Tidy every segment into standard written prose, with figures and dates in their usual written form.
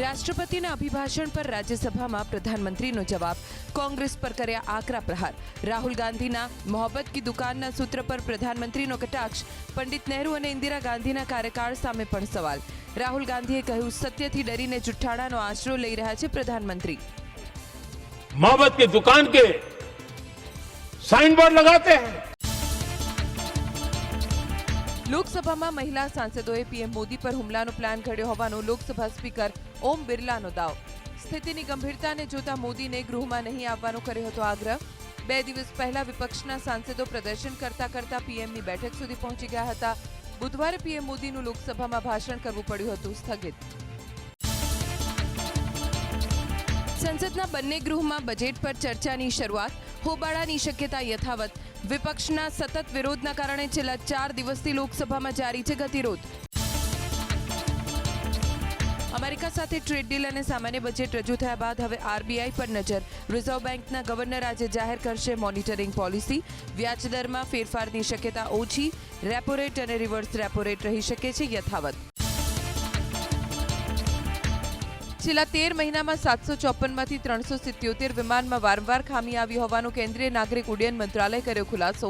રાષ્ટ્રપતિના અભિભાષણ પર રાજ્યસભામાં પ્રધાનમંત્રીનો જવાબ, કોંગ્રેસ પર કર્યા આકરા પ્રહાર. રાહુલ ગાંધીના મોહબ્બત કી દુકાનના સૂત્ર પર પ્રધાનમંત્રીનો કટાક્ષ, પંડિત નહેરુ અને ઇન્દિરા ગાંધીના કાર્યકાળ સામે પણ સવાલ. રાહુલ ગાંધીએ કહ્યું, સત્યથી ડરીને જુઠ્ઠાણાનો આશરો લઈ રહ્યા છે પ્રધાનમંત્રી. मोहब्बत की दुकान के साइन बोर्ड लगाते हैं. લોકસભામાં મહિલા સાંસદોએ પીએમ મોદી પર હુમલાનો પ્લાન ઘડ્યો હોવાનો લોકસભા સ્પીકર ઓમ બિરલાનો દાવ. સ્થિતિની ગંભીરતાને જોતા મોદીને ગૃહમાં નહીં આવવાનો કર્યો હતો આગ્રહ. 2 દિવસ પહેલા વિપક્ષના સાંસદો પ્રદર્શન કરતા પીએમની બેઠક સુધી પહોંચી ગયા હતા. બુધવારે પીએમ મોદીનું લોકસભામાં ભાષણ કરવું પડ્યું હતું સ્થગિત. સંસદના બંને ગૃહમાં બજેટ પર ચર્ચાની શરૂઆત, હોબાળાની શક્યતા યથાવત. વિપક્ષના સતત વિરોધના કારણે છેલ્લા 4 દિવસથી લોકસભામાં જારી છે ગતિરોધ. અમેરિકા સાથે ટ્રેડ ડીલ અને સામાન્ય બજેટ રજૂ થયા બાદ હવે આરબીઆઈ પર નજર. રિઝર્વ બેંકના ગવર્નર આજે જાહેર કરશે મોનિટરિંગ પોલિસી. વ્યાજદરમાં ફેરફારની શક્યતા ઓછી. રેપો રેટ અને રિવર્સ રેપો રેટ રહી શકે છે યથાવત. છેલ્લા 13 મહિનામાં 754માંથી 377 વિમાનમાં વારંવાર ખામી આવી હોવાનો કેન્દ્રીય નાગરિક ઉડ્ડયન મંત્રાલય કર્યો ખુલાસો.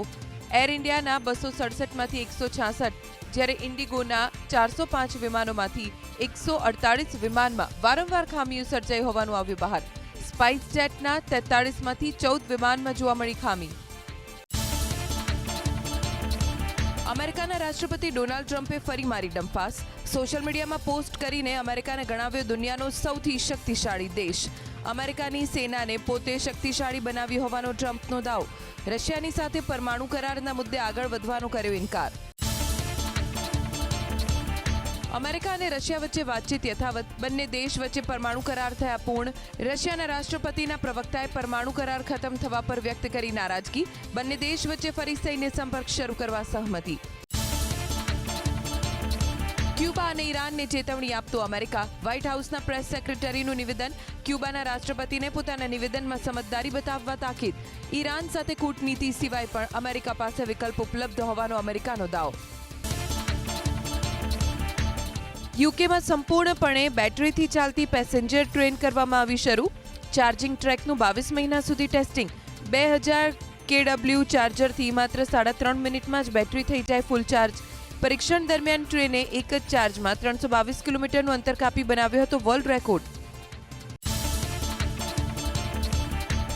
એર ઇન્ડિયાના 267માંથી 166, જ્યારે ઇન્ડિગોના 405 વિમાનોમાંથી 148 વિમાનમાં વારંવાર ખામીઓ સર્જાઈ હોવાનું આવ્યું બહાર. સ્પાઇસ જેટના 43માંથી 14 વિમાનમાં જોવા મળી ખામી. અમેરિકાના રાષ્ટ્રપતિ ડોનાલ્ડ ટ્રમ્પે ફરી મારી ડંફાસ. સોશિયલ મીડિયામાં પોસ્ટ કરીને અમેરિકાને ગણાવ્યો દુનિયાનો સૌથી શક્તિશાળી દેશ. અમેરિકાની સેનાને પોતે શક્તિશાળી બનાવી હોવાનો ટ્રમ્પનો દાવ. રશિયાની સાથે પરમાણુ કરારના મુદ્દે આગળ વધવાનો કર્યો ઇનકાર. અમેરિકા અને રશિયા વચ્ચે વાતચીત યથાવત. બંને દેશ વચ્ચે પરમાણુ કરાર થયા પૂર્ણ. રશિયાના રાષ્ટ્રપતિના પ્રવક્તાએ પરમાણુ કરાર ખતમ થવા પર વ્યક્ત કરી નારાજગી. બંને દેશ વચ્ચે ફરી સૈન્ય સંપર્ક શરૂ કરવા સહમતિ. ક્યુબા અને ઈરાનને ચેતવણી આપતો અમેરિકા. વ્હાઇટ હાઉસના પ્રેસ સેક્રેટરીનું નિવેદન. ક્યુબાના રાષ્ટ્રપતિને પોતાના નિવેદનમાં સમજદારી બતાવવા તાકીદ. ઈરાન સાથે કૂટનીતિ સિવાય પણ અમેરિકા પાસે વિકલ્પ ઉપલબ્ધ હોવાનો અમેરિકાનો દાવો. યુકેમાં સંપૂર્ણપણે બેટરીથી ચાલતી પેસેન્જર ટ્રેન કરવામાં આવી શરૂ. ચાર્જિંગ ટ્રેકનું 22 મહિના સુધી ટેસ્ટિંગ. 2000 kW ચાર્જરથી માત્ર 3.5 મિનિટમાં જ બેટરી થઈ જાય ફૂલ ચાર્જ. પરીક્ષણ દરમિયાન ટ્રેને એક જ ચાર્જમાં 322 કિલોમીટરનું અંતર કાપી બનાવ્યો હતો વર્લ્ડ રેકોર્ડ.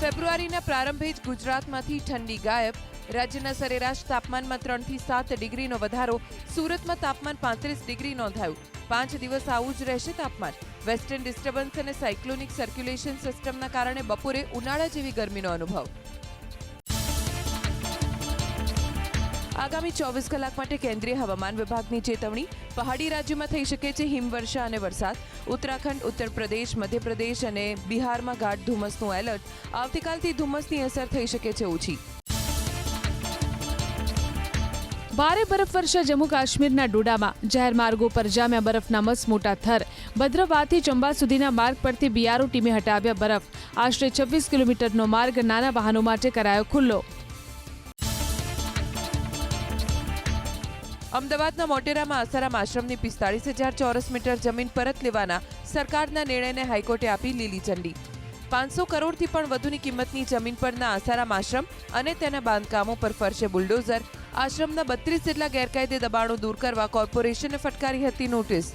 ફેબ્રુઆરીના પ્રારંભે જ ગુજરાતમાંથી ઠંડી ગાયબ. રાજ્યના સરેરાશ તાપમાનમાં 3 થી 7 ડિગ્રીનો વધારો. સુરતમાં તાપમાન 35 ડિગ્રી નોંધાયું. 5 દિવસ આવું જ રહેશે તાપમાન. વેસ્ટર્ન ડિસ્ટર્બન્સ અને સાયક્લોનિક સર્ક્યુલેશન સિસ્ટમના કારણે બપોરે ઉનાળા જેવી ગરમીનો અનુભવ. આગામી 24 કલાક માટે કેન્દ્રીય હવામાન વિભાગની ચેતવણી. પહાડી રાજ્યોમાં થઈ શકે છે હિમવર્ષા અને વરસાદ. ઉત્તરાખંડ, ઉત્તર પ્રદેશ, મધ્યપ્રદેશ અને બિહારમાં ગાઢ ધુમ્મસનું એલર્ટ. આવતીકાલથી ધુમ્મસની અસર થઈ શકે છે ઓછી. ભારે બરફવર્ષા જમ્મુ કાશ્મીરના ડોડામાં. જાહેર માર્ગો પર જામ્યા બરફના મસમોટા થર. ભદ્રવાહથી ચંબા સુધીના માર્ગ પરથી બીઆરઓ ટીમે હટાવ્યા બરફ. આશરે 26 કિલોમીટરનો માર્ગ નાના વાહનો માટે કરાયો ખુલ્લો. અમદાવાદના મોટેરામાં આસારામ આશ્રમની 45,000 ચોરસ મીટર જમીન પરત લેવાના સરકારના નિર્ણયને હાઈકોર્ટે આપી લીલી ઝંડી. 500 કરોડથી પણ વધુની કિંમતની જમીન પરના આસારામ આશ્રમ અને તેના બાંધકામો પર ફરશે બુલડોઝર. આશ્રમના 32 જેટલા ગેરકાયદે દબાણો દૂર કરવા કોર્પોરેશને ફટકારી હતી નોટિસ.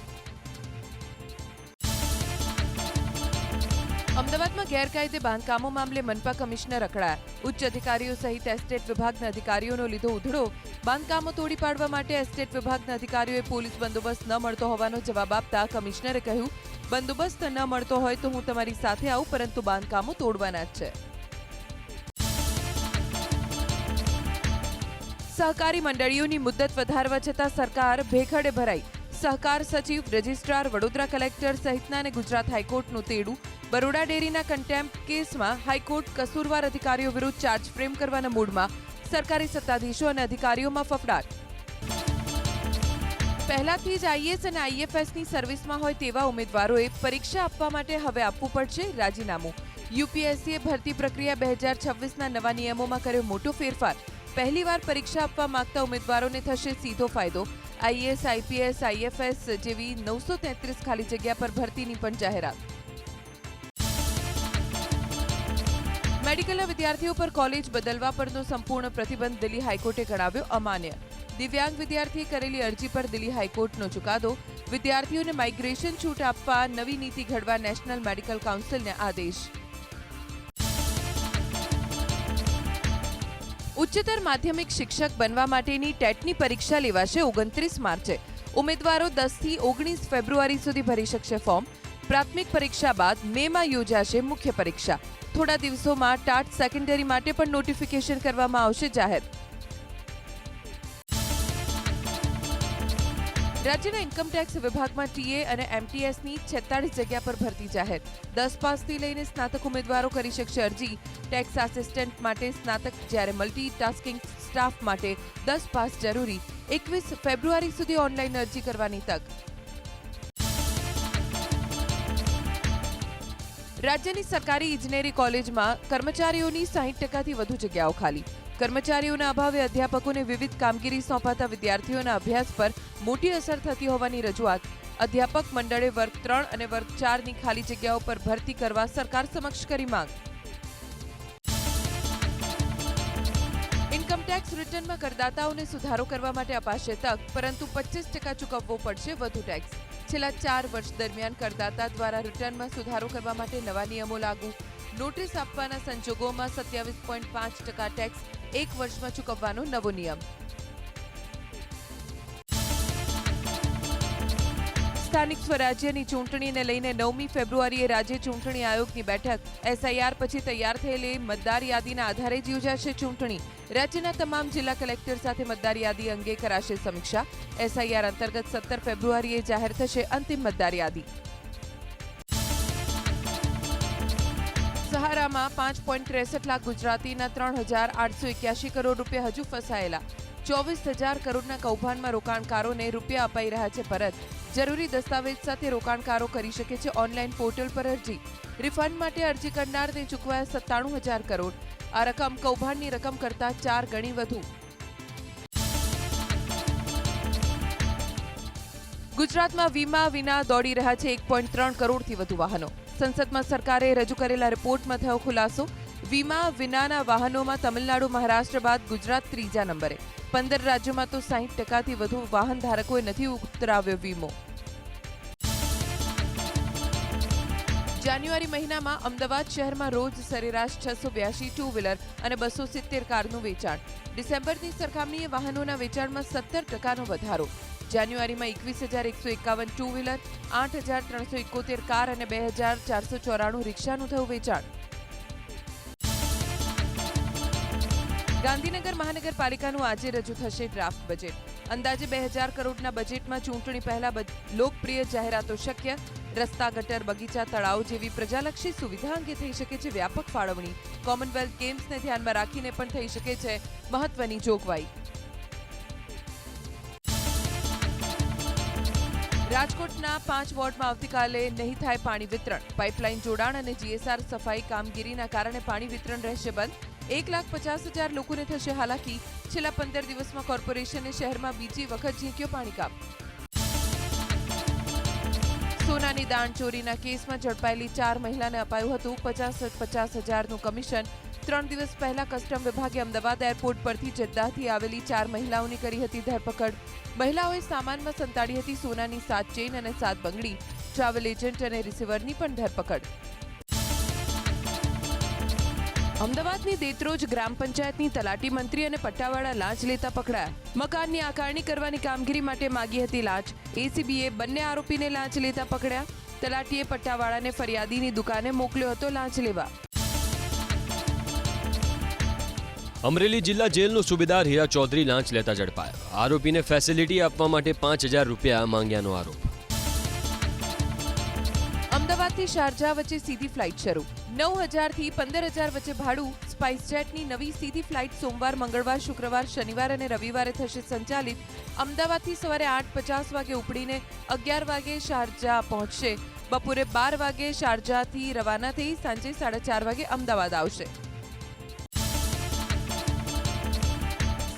અમદાવાદમાં ગેરકાયદે બાંધકામો મામલે મનપા કમિશનર અકળાયા. ઉચ્ચ અધિકારીઓ સહિત એસ્ટેટ વિભાગના અધિકારીઓનો લીધો ઉધડો. બાંધકામો તોડી પાડવા માટે એસ્ટેટ વિભાગના અધિકારીઓએ પોલીસ બંદોબસ્ત ન મળતો હોવાનો જવાબ આપતા કમિશનરે કહ્યું, બંદોબસ્ત ન મળતો હોય તો હું તમારી સાથે આવું, પરંતુ બાંધકામો તોડવાના જ છે. સહકારી મંડળીઓની મુદ્દત વધારવા છતાં સરકાર ભેખડે ભરાઈ. સહકાર સચિવ, રજિસ્ટ્રાર, વડોદરા કલેક્ટર સહિતનાને ગુજરાત હાઈકોર્ટનું તેડું. બરોડા ડેરીના કન્ટેમ્પ્ટ કેસમાં હાઈકોર્ટ કસૂરવાર અધિકારીઓ વિરુદ્ધ ચાર્જ ફ્રેમ કરવાના મૂડમાં. સરકારી સત્તાધીશો અને અધિકારીઓમાં ફફડાટ. પહેલાથી જ આઈએએસ અને આઈએફએસની સર્વિસમાં હોય તેવા ઉમેદવારોએ પરીક્ષા આપવા માટે હવે આપવું પડશે રાજીનામું. યુપીએસસીએ ભરતી પ્રક્રિયા 2026ના નવા નિયમોમાં કર્યો મોટો ફેરફાર. પહેલીવાર પરીક્ષા આપવા માંગતા ઉમેદવારોને થશે સીધો ફાયદો. આઈએએસ, આઈપીએસ, આઈએફએસ જેવી 933 ખાલી જગ્યા પર ભરતીની પણ જાહેરાત. મેડિકલના વિદ્યાર્થીઓ પર કોલેજ બદલવા પરનો સંપૂર્ણ પ્રતિબંધ દિલ્હી હાઈકોર્ટે ગણાવ્યો અમાન્ય. દિવ્યાંગ વિદ્યાર્થીએ કરેલી અરજી પર દિલ્હી હાઈકોર્ટનો ચુકાદો. વિદ્યાર્થીઓને માઇગ્રેશન છૂટ આપવા નવી નીતિ ઘડવા નેશનલ મેડિકલ કાઉન્સિલને આદેશ. ઉચ્ચતર માધ્યમિક શિક્ષક બનવા માટેની ટેટની પરીક્ષા લેવાશે 29 માર્ચે. ઉમેદવારો 10 થી 19 ફેબ્રુઆરી સુધી ભરી શકશે ફોર્મ. પ્રાથમિક પરીક્ષા બાદ મેમાં યોજાશે મુખ્ય પરીક્ષા. થોડા દિવસોમાં ટાટ સેકન્ડરી માટે પણ નોટિફિકેશન કરવામાં આવશે જાહેર. રાજ્યના ઇન્કમટેક્સ વિભાગમાં ટીએ અને એમટીએસની 46 જગ્યા પર ભરતી જાહેર. 10 પાસથી લઈને સ્નાતક ઉમેદવારો કરી શકશે અરજી. ટેક્સ આસિસ્ટન્ટ માટે સ્નાતક, જ્યારે મલ્ટીટાસ્કિંગ સ્ટાફ માટે 10 પાસ જરૂરી. 21 ફેબ્રુઆરી સુધી ઓનલાઈન અરજી કરવાની તક. રાજ્યની સરકારી ઇજનેરી કોલેજમાં કર્મચારીઓની 60%થી વધુ જગ્યાઓ ખાલી. કર્મચારીઓના અભાવે અધ્યાપકોને વિવિધ કામગીરી સોંપાતા વિદ્યાર્થીઓના અભ્યાસ પર મોટી અસર થતી હોવાની રજૂઆત. અધ્યાપક મંડળે વર્ગ 3 અને વર્ગ 4ની ખાલી જગ્યાઓ પર ભરતી કરવા સરકાર સમક્ષ કરી માંગ. ઇન્કમટેક્સ રિટર્નમાં કરદાતાઓને સુધારો કરવા માટે અપાશે તક, પરંતુ 25% ચૂકવવો પડશે વધુ ટેક્સ. છેલ્લા 4 વર્ષ દરમિયાન કરદાતા દ્વારા રિટર્નમાં સુધારો કરવા માટે નવા નિયમો લાગુ. નોટિસ આપવાના સંજોગોમાં 27.5% ટેક્સ 1 વર્ષમાં ચૂકવવાનો નવો નિયમ. સ્થાનિક સ્વરાજ્યની ચૂંટણીને લઈને 9મી ફેબ્રુઆરીએ રાજ્ય ચૂંટણી આયોગની બેઠક. એસઆઈઆર પછી તૈયાર થયેલી મતદાર યાદીના આધારે જ યોજાશે ચૂંટણી. રાજ્યના તમામ જિલ્લા કલેક્ટર સાથે મતદાર યાદી અંગે કરાશે સમીક્ષા. એસઆઈઆર અંતર્ગત 17 ફેબ્રુઆરીએ જાહેર થશે અંતિમ મતદાર યાદી. સહારામાં 5.63 લાખ ગુજરાતીના 3,881 કરોડ રૂપિયા હજુ ફસાયેલા. 24,000 કરોડના કૌભાંડમાં રોકાણકારોને રૂપિયા અપાઈ રહ્યા છે પરત. જરૂરી દસ્તાવેજ સાથે રોકાણકારો કરી શકે છે ઓનલાઈન પોર્ટલ પર અરજી. રિફંડ માટે અરજી કરનારને ચૂકવાયા 97,000 કરોડ. આ રકમ કૌભાંડની રકમ કરતાં 4 ગણી વધુ. ગુજરાતમાં વીમા વિના દોડી રહ્યા છે 1.3 કરોડથી વધુ વાહનો. સંસદમાં સરકારે રજૂ કરેલા રિપોર્ટમાં થયો ખુલાસો. વીમા વિનાના વાહનોમાં તમિલનાડુ, મહારાષ્ટ્ર બાદ ગુજરાત 3જા નંબરે. 15 રાજ્યોમાં તો 60%થી વધુ વાહન ધારકોએ નથી ઉતરાવ્યો વીમો. જાન્યુઆરી મહિનામાં અમદાવાદ શહેરમાં રોજ સરેરાશ 682 ટુ વ્હીલર અને 270 કારનું વેચાણ. ડિસેમ્બરની સરખામણીએ વાહનોના વેચાણમાં 17%નો વધારો. જાન્યુઆરીમાં 21,151 ટુ વ્હીલર, 8,371 કાર અને 2,494 રિક્ષાનું થયું વેચાણ. ગાંધીનગર મહાનગરપાલિકાનું આજે રજૂ થશે ડ્રાફ્ટ બજેટ. અંદાજે 2,000 કરોડના બજેટમાં ચૂંટણી પહેલા લોકપ્રિય જાહેરાતો શક્ય. રસ્તા, ગટર, બગીચા, તળાવ જેવી પ્રજાલક્ષી સુવિધા અંગે થઈ શકે છે વ્યાપક ફાળવણી. કોમનવેલ્થ ગેમ્સને ધ્યાનમાં રાખીને પણ થઈ શકે છે મહત્વની જોગવાઈ. રાજકોટના 5 વોર્ડમાં આવતીકાલે નહીં થાય પાણી વિતરણ. પાઇપલાઇન જોડાણ અને જીએસઆર સફાઈ કામગીરીના કારણે પાણી વિતરણ રહેશે બંધ. 1,50,000 લોકોને થશે હાલાકી. છેલ્લા 15 દિવસમાં કોર્પોરેશને શહેરમાં બીજી વખત ઝીંક્યો પાણી કાપ. સોનાની દાણ ચોરીના કેસમાં ઝડપાયેલી 4 મહિલાને અપાયું હતું 50,000નું કમિશન. 3 દિવસ પહેલા કસ્ટમ વિભાગે અમદાવાદ એરપોર્ટ પરથી જદ્દાથી આવેલી 4 મહિલાઓની કરી હતી ધરપકડ. મહિલાઓએ સામાનમાં સંતાડી હતી સોનાની 7 ચેઇન અને 7 બંગડી. ટ્રાવેલ એજન્ટ અને રિસીવરની પણ ધરપકડ. અમદાવાદની દેત્રોજ ગ્રામ પંચાયતની તલાટી મંત્રી અને પટ્ટાવાળા લાંચ લેતા પકડાયા. મકાનની આકારણી કરવાની કામગીરી માટે માગી હતી લાંચ. એસીબીએ બંને આરોપીને લાંચ લેતા પકડ્યા. તલાટીએ પટ્ટાવાળાને ફરિયાદીની દુકાને મોકલ્યો હતો લાંચ લેવા. અમરેલી જિલ્લા જેલનો સુબેદાર હીરા ચૌધરી લાંચ લેતા ઝડપાયો. આરોપીને ફેસિલિટી આપવા માટે 5,000 રૂપિયા માંગ્યાનો આરોપ. અમદાવાદથી શારજાહ વચ્ચે સીધી ફ્લાઇટ શરૂ. 9,000 થી 15,000 વચ્ચે ભાડું. સ્પાઇસજેટની નવી સીધી ફ્લાઇટ સોમવાર, મંગળવાર, શુક્રવાર, શનિવાર અને રવિવારે થશે સંચાલિત. અમદાવાદથી સવારે 8:50 વાગે ઉપડીને 11 વાગે શારજાહ પહોંચશે. બપોરે 12 વાગે શારજાહથી રવાના થઈ સાંજે 4:30 વાગે અમદાવાદ આવશે.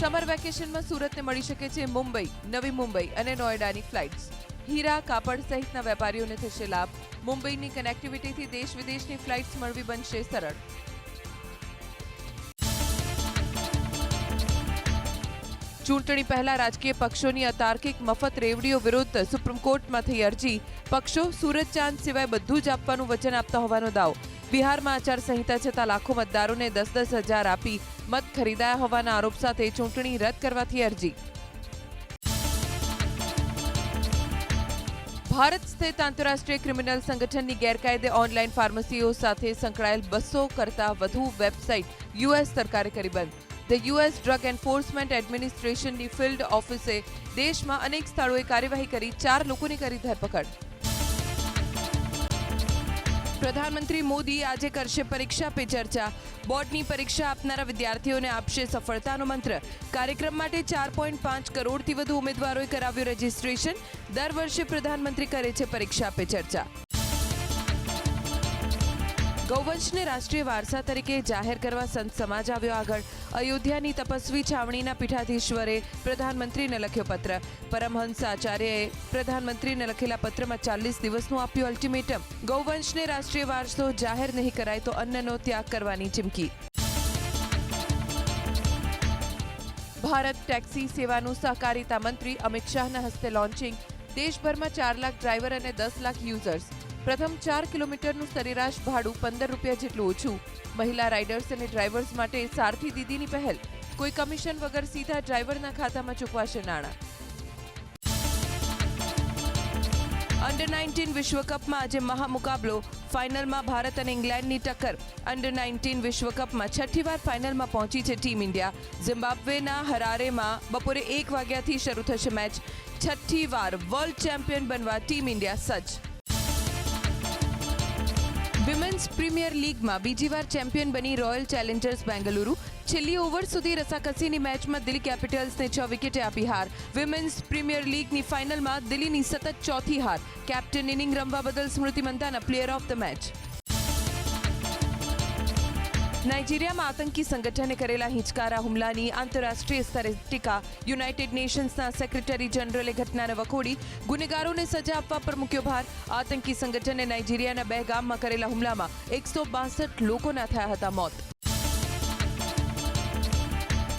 સમર વેકેશનમાં સુરતને મળી શકે છે મુંબઈ, નવી મુંબઈ અને નોઈડાની ફ્લાઇટ્સ. હીરા, કાપડ સહિતના વેપારીઓને થશે લાભ. મુંબઈની કનેક્ટિવિટીથી દેશ વિદેશની ફ્લાઇટ્સ મળવી બનશે સરળ. ચૂંટણી પહેલા રાજકીય પક્ષોની અતાર્કિક મફત રેવડીઓ વિરુદ્ધ સુપ્રીમ કોર્ટમાં થઈ અરજી. પક્ષો સુરત ચાંદ સિવાય બધું જ આપવાનું વચન આપતા હોવાનો દાવો. બિહારમાં આચારસંહિતા છતાં લાખો મતદારોને 10-10 હજાર આપી મત ખરીદાયા હોવાના આરોપ સાથે ચૂંટણી રદ કરવાથી અરજી. ભારત સ્થિત આંતરરાષ્ટ્રીય ક્રિમિનલ સંગઠનની ગેરકાયદે ઓનલાઈન ફાર્મસીઓ સાથે સંકળાયેલ 200 કરતાં વધુ વેબસાઇટ યુએસ સરકારે કરી બંધ. ધ યુએસ ડ્રગ એન્ફોર્સમેન્ટ એડમિનિસ્ટ્રેશનની ફિલ્ડ ઓફિસે દેશમાં અનેક સ્થળોએ કાર્યવાહી કરી 4 લોકોની કરી ધરપકડ. પ્રધાનમંત્રી મોદી આજે કરશે પરીક્ષા પે ચર્ચા. બોર્ડની પરીક્ષા આપનારા વિદ્યાર્થીઓને આપશે સફળતાનો મંત્ર. કાર્યક્રમ માટે 4.5 કરોડથી વધુ ઉમેદવારોએ કરાવ્યું રજીસ્ટ્રેશન. દર વર્ષે પ્રધાનમંત્રી કરે છે પરીક્ષા પે ચર્ચા. ગૌવંશને રાષ્ટ્રીય વારસા તરીકે જાહેર કરવા સંત સમાજ આવ્યો આગળ. અયોધ્યાની તપસ્વી છાવણીના પીઠાધીશ્વરે પ્રધાનમંત્રીને લખ્યો પત્ર. પરમહંસ આચાર્યએ પ્રધાનમંત્રીને લખેલા પત્રમાં 40 દિવસનું આપ્યું અલ્ટિમેટમ. ગૌવંશને રાષ્ટ્રીય વારસો જાહેર નહીં કરાય તો અન્નનો ત્યાગ કરવાની ચીમકી. ભારત ટેક્સી સેવાનું સહકારિતા મંત્રી અમિત શાહના હસ્તે લોન્ચિંગ. દેશભરમાં 4 લાખ ડ્રાઈવર અને 10 લાખ યુઝર્સ. પ્રથમ 4 કિલોમીટરનું સરેરાશ ભાડું 15 રૂપિયા જેટલું ઓછું. મહિલા રાઇડર્સ અને ડ્રાઈવર્સ માટે સારથી દીદીની પહેલ. કોઈ કમિશન વગર સીધા ડ્રાઈવરના ખાતામાં ચૂકવાશે નાણાં. અંડર 19 વિશ્વકપમાં આજે મહામુકાબલો. ફાઇનલમાં ભારત અને ઇંગ્લેન્ડની ટક્કર. અંડર 19 વિશ્વકપમાં 6ઠ્ઠી વાર ફાઇનલમાં પહોંચી છે ટીમ ઇન્ડિયા. ઝિમ્બાબ્વેના હરારેમાં બપોરે 1 વાગ્યાથી શરૂ થશે મેચ. 6ઠ્ઠી વાર વર્લ્ડ ચેમ્પિયન બનવા ટીમ ઇન્ડિયા સજ્જ. વિમેન્સ પ્રીમિયર લીગમાં બીજી વાર ચેમ્પિયન બની રોયલ ચેલેન્જર્સ બેંગલુરુ. છેલ્લી ઓવર સુધી રસાકસીની મેચમાં દિલ્હી કેપિટલ્સને 6 વિકેટે આપી હાર. વિમેન્સ પ્રીમિયર લીગની ફાઇનલમાં દિલ્હીની સતત ચોથી હાર. કેપ્ટન ઇનિંગ રમવા બદલ Smriti Mandhana player of the match. નાઇજીરિયામાં આતંકી સંગઠને કરેલા હિંચકારા હુમલાની આંતરરાષ્ટ્રીય સ્તરે ટીકા. યુનાઇટેડ નેશન્સના સેક્રેટરી જનરલે ઘટનાને વખોડી. ગુનેગારોને સજા આપવા પર મૂક્યો ભાર. આતંકી સંગઠને નાઇજીરિયાના 2 ગામમાં કરેલા હુમલામાં 162 લોકોના થયા હતા મોત.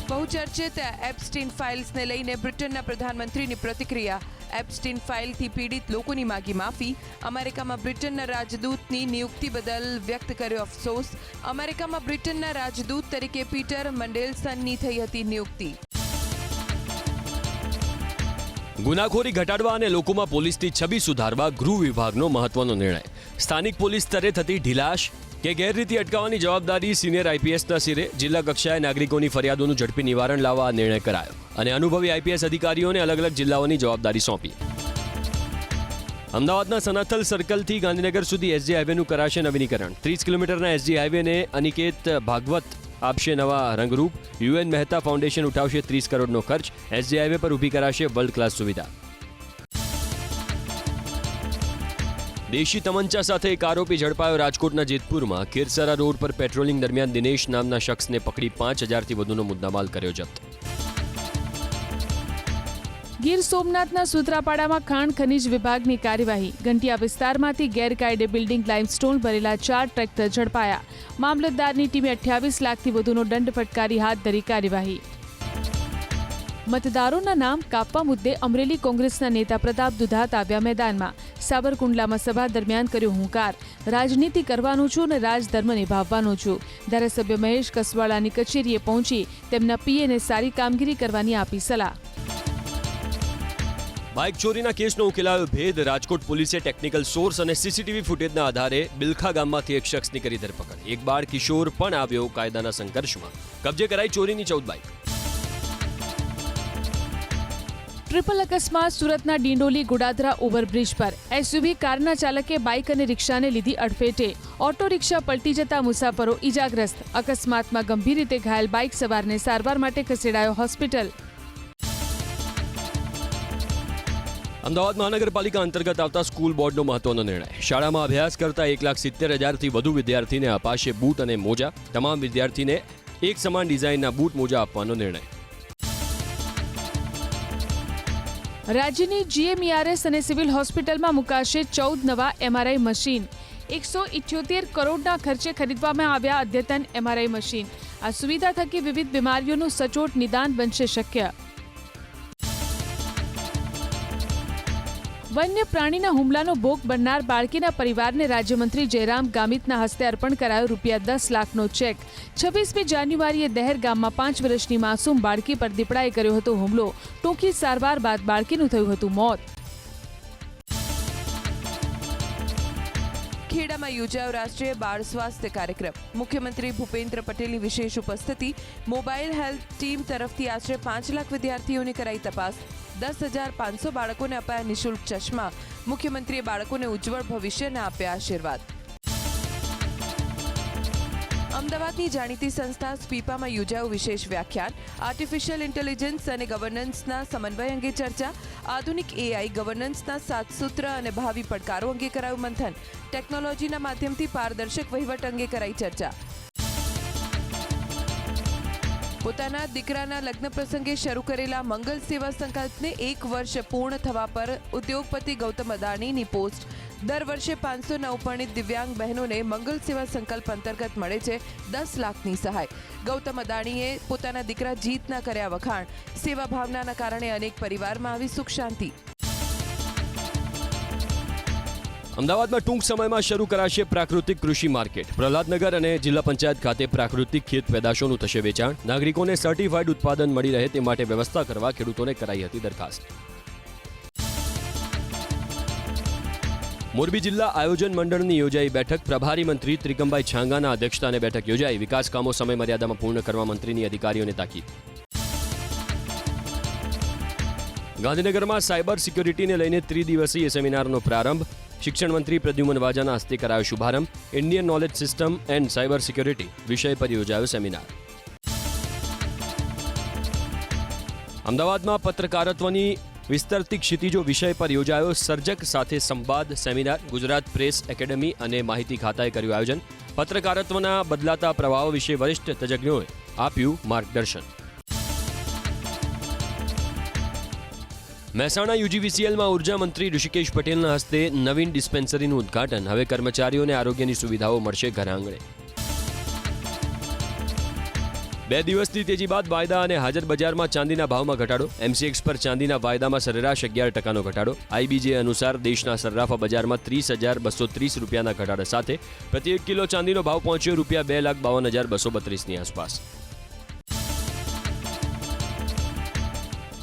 બહુચર્ચિત એપ્સ્ટીન ફાઇલ્સને લઈને બ્રિટનના પ્રધાનમંત્રીની પ્રતિક્રિયા. એપ્સ્ટીન ફાઇલથી પીડિત લોકોની માગી માફી. અમેરિકામાં બ્રિટનના રાજદૂતની નિયુક્તિ બદલ વ્યક્ત કર્યો અફસોસ. અમેરિકામાં બ્રિટનના રાજદૂત તરીકે પીટર મંડેલસનની થઈ હતી નિયુક્તિ. ગુનાખોરી ઘટાડવા અને લોકોમાં પોલીસની છબી સુધારવા ગૃહ વિભાગનો મહત્વનો નિર્ણય. સ્થાનિક પોલીસ સ્તરે થતી ઢીલાશ કે ગેરરીતિ અટકાવવાની જવાબદારી સિનિયર આઈપીએસના સિરે. જિલ્લા કક્ષાએ નાગરિકોની ફરિયાદોનું ઝડપી નિવારણ લાવવા આ નિર્ણય કરાયો અને અનુભવી આઈપીએસ અધિકારીઓને અલગ અલગ જિલ્લાઓની જવાબદારી સોંપી. અમદાવાદના સનાથલ સર્કલથી ગાંધીનગર સુધી એસજી હાઈવેનું કરાશે નવીનીકરણ. 30 કિલોમીટરના એસજી હાઈવેને અનિકેત ભાગવત આપશે નવા રંગરૂપ. યુએન મહેતા ફાઉન્ડેશન ઉઠાવશે 30 કરોડનો ખર્ચ. એસજી હાઈવે પર ઊભી કરાશે વર્લ્ડ ક્લાસ સુવિધા. દેશી તમંચા સાથે એક આરોપી ઝડપાયો રાજકોટના જેતપુરમાં. ખીરસરા રોડ પર પેટ્રોલિંગ દરમિયાન દિનેશ નામના શખ્સને પકડી 5000થી વધુનો મુદ્દામાલ કર્યો જપ્ત. ગીર સોમનાથના સૂત્રાપાડામાં ખાણ ખનીજ વિભાગની કાર્યવાહી. ઘંટિયા વિસ્તારમાંથી ગેરકાયદે બિલ્ડિંગ લાઇમસ્ટોન ભરેલા 4 ટ્રેક્ટર ઝડપાયા. મામલતદારની ટીમે 28 લાખથી વધુનો દંડ ફટકારી હાથ ધરી કાર્યવાહી. મતદારોના નામ કાપવા મુદ્દે અમરેલી કોંગ્રેસના નેતા પ્રતાપ દુધાત આવ્યા મેદાનમાં. સાબરકુંડલામાં સભા દરમિયાન કર્યો હુંકાર. રાજનીતિ કરવાનું છું અને રાજધર્મ નિભાવવાનો છું. ધારાસભ્ય મહેશ કસવાળાની કચેરીએ પહોંચી તેમના પીએને સારી કામગીરી કરવાની આપી સલાહ. બાઇક ચોરીના કેસનો ઉકેલાયો ભેદ. રાજકોટ પોલીસે ટેકનિકલ સોર્સ અને સીસીટીવી ફૂટેજના આધારે બિલખા ગામમાંથી એક શખ્સની કરી ધરપકડ. એક બાળ કિશોર પણ આવ્યો કાયદાના સંઘર્ષમાં. કબજે કરાઈ ચોરીની 14 બાઇક. ટ્રિપલ અકસ્માત સુરતના ડિંડોલી ગોડાદરા ઓવરબ્રિજ પર. એસયુવી કારના ચાલકે બાઇક અને રિક્ષાને લીધી અડફેટે. ઓટો રિક્ષા પલટી જતા મુસાફરો ઈજાગ્રસ્ત. અકસ્માતમાં ગંભીર રીતે ઘાયલ બાઇક સવારને સારવાર માટે ખસેડાયો હોસ્પિટલ. અમદાવાદ મહાનગરપાલિકા અંતર્ગત આવતા સ્કૂલ બોર્ડનો મહત્વનો નિર્ણય. શાળામાં અભ્યાસ કરતા 1,70,000થી વધુ વિદ્યાર્થીને અપાશે બૂટ અને મોજા. તમામ વિદ્યાર્થીને એક સમાન ડિઝાઇનના બૂટ મોજા આપવાનો નિર્ણય. રાજ્યની GMERS અને સિવિલ હોસ્પિટલમાં મુકાશે 14 નવા MRI મશીન. 178 કરોડના ખર્ચે ખરીદવામાં આવ્યા અદ્યતન MRI મશીન. આ સુવિધા થકી વિવિધ બીમારીઓનું સચોટ નિદાન બનશે શક્ય. વન્ય પ્રાણીના હુમલાનો ભોગ બનનાર બાળકીના પરિવારને રાજ્યમંત્રી જયરામ ગામિતના હસ્તે અર્પણ કરાયો ₹10 લાખનો ચેક. 26મી જાન્યુઆરીએ દહેર ગામમાં 5 વર્ષની માસૂમ બાળકી પર દીપડાએ કર્યો હતો હુમલો. ટૂંકી સારવાર બાદ બાળકીનું થયું હતું મોત. ખેડામાં યોજાયો રાષ્ટ્રીય બાળ સ્વાસ્થ્ય કાર્યક્રમ. મુખ્યમંત્રી ભૂપેન્દ્ર પટેલની વિશેષ ઉપસ્થિતિ. મોબાઈલ હેલ્થ ટીમ તરફથી આશરે 5 લાખ વિદ્યાર્થીઓની કરાઈ તપાસ. 10,500 બાળકોને અપાયા નિઃશુલ્ક ચશ્મા. મુખ્યમંત્રીએ બાળકોને ઉજ્જવળ ભવિષ્યના આપ્યા આશીર્વાદ. અમદાવાદની જાણીતી સંસ્થા સ્પીપામાં યોજાયું વિશેષ વ્યાખ્યાન. આર્ટિફિશિયલ ઇન્ટેલિજન્સ અને ગવર્નન્સના સમન્વય અંગે ચર્ચા. આધુનિક AI ગવર્નન્સના 7 સૂત્ર અને ભાવિ પડકારો અંગે કરાયું મંથન. ટેકનોલોજીના માધ્યમથી પારદર્શક વહીવટ અંગે કરાઈ ચર્ચા. પોતાના દીકરાના લગ્ન પ્રસંગે શરૂ કરેલા મંગલ સેવા સંકલ્પને 1 વર્ષ પૂર્ણ થવા પર ઉદ્યોગપતિ ગૌતમ અદાણીની પોસ્ટ. દર વર્ષે 500 નવપરિણીત દિવ્યાંગ બહેનોને મંગલ સેવા સંકલ્પ અંતર્ગત મળે છે 10 લાખની સહાય. ગૌતમ અદાણીએ પોતાના દીકરા જીતના કર્યા વખાણ. સેવા ભાવનાના કારણે અનેક પરિવારમાં આવી સુખ શાંતિ. અમદાવાદમાં ટૂંક સમયમાં શરૂ કરાશે પ્રાકૃતિક કૃષિ માર્કેટ. પ્રહલાદનગર અને જિલ્લા પંચાયત ખાતે પ્રાકૃતિક ખેત પેદાશોનું થશે વેચાણ. નાગરિકોને સર્ટિફાઈડ ઉત્પાદન મળી રહે તે માટે વ્યવસ્થા કરવા ખેડૂતોને કરાઈ હતી દરખાસ્ત. મોરબી જિલ્લા આયોજન મંડળની યોજાઈ બેઠક. પ્રભારી મંત્રી ત્રિકમભાઈ છાંગાના અધ્યક્ષસ્થાને બેઠક યોજાઈ. વિકાસ કામો સમય મર્યાદામાં પૂર્ણ કરવા મંત્રીની અધિકારીઓને તાકીદ. ગાંધીનગરમાં સાયબર સિક્યોરિટીને લઈને ત્રિદિવસીય સેમિનારનો પ્રારંભ. શિક્ષણ મંત્રી પ્રદ્યુમન વાજાના હસ્તે કરાયો શુભારંભ. Indian knowledge system and cyber security વિષય પર યોજાયો સેમિનાર. અમદાવાદમાં પત્રકારત્વની વિસ્તરતી ક્ષિતિજો વિષય પર યોજાયો સર્જક સાથે સંવાદ સેમિનાર. ગુજરાત પ્રેસ એકેડમી અને માહિતી ખાતાએ કર્યું આયોજન. પત્રકારત્વના બદલાતા પ્રવાહો વિશે વરિષ્ઠ તજજ્ઞોએ આપ્યું માર્ગદર્શન. મહેસાણા UGVCLમાં ઉર્જા મંત્રી ઋષિકેશ પટેલના હસ્તે નવીન ડિસ્પેન્સરીનું ઉદ્ઘાટન. હવે કર્મચારીઓને આરોગ્યની સુવિધાઓ મળશે ઘર આંગણે. 2 દિવસની તેજી બાદ વાયદા અને હાજર બજારમાં ચાંદીના ભાવમાં ઘટાડો. MCX પર ચાંદીના વાયદામાં સરેરાશ 11%નો ઘટાડો. IBJ અનુસાર દેશના સર્રાફા બજારમાં 30,230 રૂપિયાના ઘટાડા સાથે પ્રતિ 1 કિલો ચાંદીનો ભાવ પહોંચ્યો ₹2,52,232ની આસપાસ.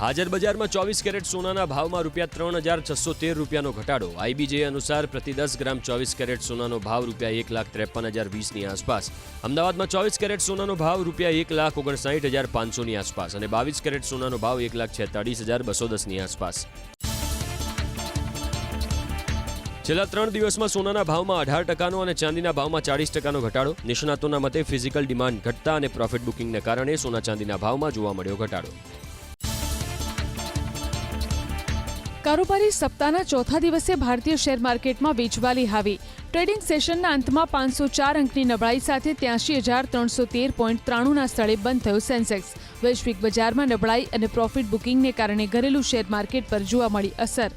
હાજર બજારમાં 24 કેરેટ સોનાના ભાવમાં ₹3,613 રૂપિયાનો ઘટાડો. IBJ અનુસાર પ્રતિ 10 ગ્રામ 24 કેરેટ સોનાનો ભાવ ₹1,53,020ની આસપાસ. અમદાવાદમાં 24 કેરેટ સોનાનો ભાવ ₹1,59,500ની આસપાસ અને 22 કેરેટ સોનાનો ભાવ ₹1,46,210ની આસપાસ. છેલ્લા 3 દિવસમાં સોનાના ભાવમાં 18%નો અને ચાંદીના ભાવમાં 40%નો ઘટાડો. નિષ્ણાતોના મતે ફિઝિકલ ડિમાન્ડ ઘટતા અને પ્રોફિટ બુકિંગને કારણે સોના ચાંદીના ભાવમાં જોવા મળ્યો ઘટાડો. કારોબારી સપ્તાહના ચોથા દિવસે ભારતીય શેર માર્કેટમાં વેચવાલી હાવી. ટ્રેડિંગ સેશનના અંતમાં 504 અંકની નબળાઈ સાથે 83,313.93ના સ્થળે બંધ થયો સેન્સેક્સ. વૈશ્વિક બજારમાં નબળાઈ અને પ્રોફિટ બુકિંગને કારણે ઘરેલું શેર માર્કેટ પર જોવા મળી અસર.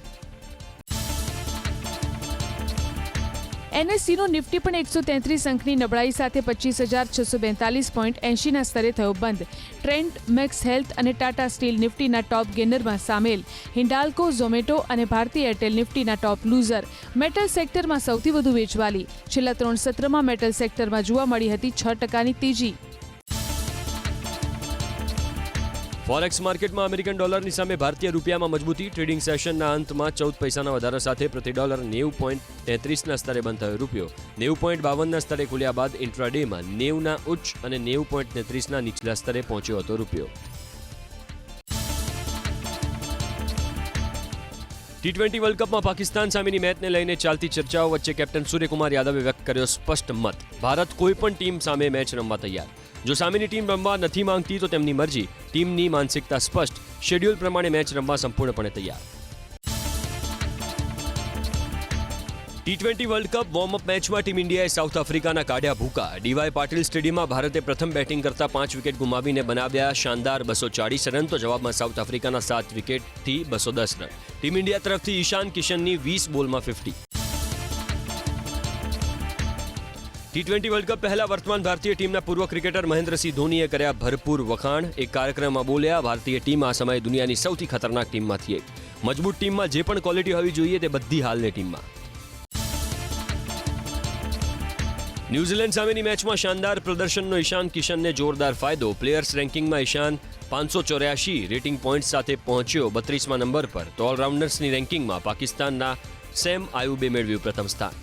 NSEનો નિફ્ટી પણ 133 અંકની નબળાઈ સાથે 25,642.80ના સ્તરે થયો બંધ. ટ્રેન્ડ, મેક્સ હેલ્થ અને ટાટા સ્ટીલ નિફ્ટીના ટોપ ગેનરમાં સામેલ. હિન્ડાલ્કો, ઝોમેટો અને ભારતી એરટેલ નિફ્ટીના ટોપ લૂઝર. મેટલ સેક્ટરમાં સૌથી વધુ વેચવાલી. છેલ્લા 3 સત્રમાં મેટલ સેક્ટરમાં જોવા મળી હતી 6%ની તેજી. ફોરેક્સ માર્કેટમાં અમેરિકન ડોલરની સામે ભારતીય રૂપિયામાં મજબૂતી. ટ્રેડિંગ સેશનના અંતમાં 14 પૈસાના વધારા સાથે પ્રતિ ડોલર 90.33ના સ્તરે બંધ થયો રૂપિયો. 90.52ના સ્તરે ખુલ્યા બાદ ઇન્ટ્રાડેમાં 90ના ઉચ્ચ અને 90.33ના નીચલા સ્તરે પહોંચ્યો હતો રૂપિયો. T20 વર્લ્ડ કપમાં પાકિસ્તાન સામેની મેચને લઈને ચાલતી ચર્ચાઓ વચ્ચે કેપ્ટન સૂર્યકુમાર યાદવે વ્યક્ત કર્યો સ્પષ્ટ મત. ભારત કોઈ પણ ટીમ સામે મેચ રમવા તૈયાર. જો સામેની ટીમ રમવા નથી માંગતી તો તેમની મરજી. ટીમની માનસિકતા સ્પષ્ટ. શેડ્યુલ પ્રમાણે મેચ રમવા સંપૂર્ણપણે તૈયાર. T20 વર્લ્ડ કપ વોર્મઅપ મેચમાં ટીમ ઇન્ડિયાએ સાઉથ આફ્રિકાના કાઢ્યા ભૂકા. ડીવાય પાટીલ સ્ટેડિયમમાં ભારતે પ્રથમ બેટિંગ કરતા 5 વિકેટ ગુમાવીને બનાવ્યા શાનદાર 240 રન, તો જવાબમાં સાઉથ આફ્રિકાના 7 વિકેટથી 210 રન. ટીમ ઇન્ડિયા તરફથી ઈશાન કિશનની 20 બોલમાં 50. T20 વર્લ્ડ કપ પહેલા વર્તમાન ભારતીય ટીમના પૂર્વ ક્રિકેટર મહેન્દ્રસિંહ ધોનીએ કર્યા ભરપૂર વખાણ. એક કાર્યક્રમમાં બોલ્યા, ભારતીય ટીમ આ સમયે દુનિયાની સૌથી ખતરનાક ટીમમાંથી એક. મજબૂત ટીમમાં જે પણ ક્વોલિટી હોવી જોઈએ તે બધી હાલની ટીમમાં. ન્યૂઝીલેન્ડ સામેની મેચમાં શાનદાર પ્રદર્શનનો ઈશાન કિશનને જોરદાર ફાયદો. પ્લેયર્સ રેન્કિંગમાં ઈશાન 584 રેટિંગ પોઈન્ટ સાથે પહોંચ્યો 32મા નંબર પર. તો ઓલરાઉન્ડર્સની રેન્કિંગમાં પાકિસ્તાનના સેમ આયુબે મેળવ્યું પ્રથમ સ્થાન.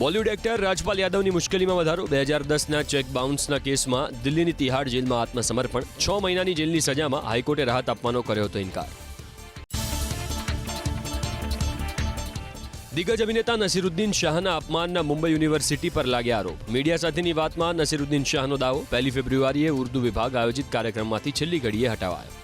બોલિવૂડ એક્ટર રાજપાલ યાદવની મુશ્કેલીમાં વધારો. 2010ના ચેક બાઉન્સના કેસમાં દિલ્હીની તિહાડ જેલમાં આત્મસમર્પણ. 6 મહિનાની જેલની સજામાં હાઈકોર્ટે રાહત આપવાનો કર્યો હતો ઇનકાર. દિગ્ગજ અભિનેતા નસીરુદ્દીન શાહના અપમાનના મુંબઈ યુનિવર્સિટી પર લાગ્યા આરોપ. મીડિયા સાથેની વાતમાં નસીરુદ્દીન શાહનો દાવો, 1 ફેબ્રુઆરીએ ઉર્દુ વિભાગ આયોજિત કાર્યક્રમમાંથી છેલ્લી ઘડીએ હટાવાયો.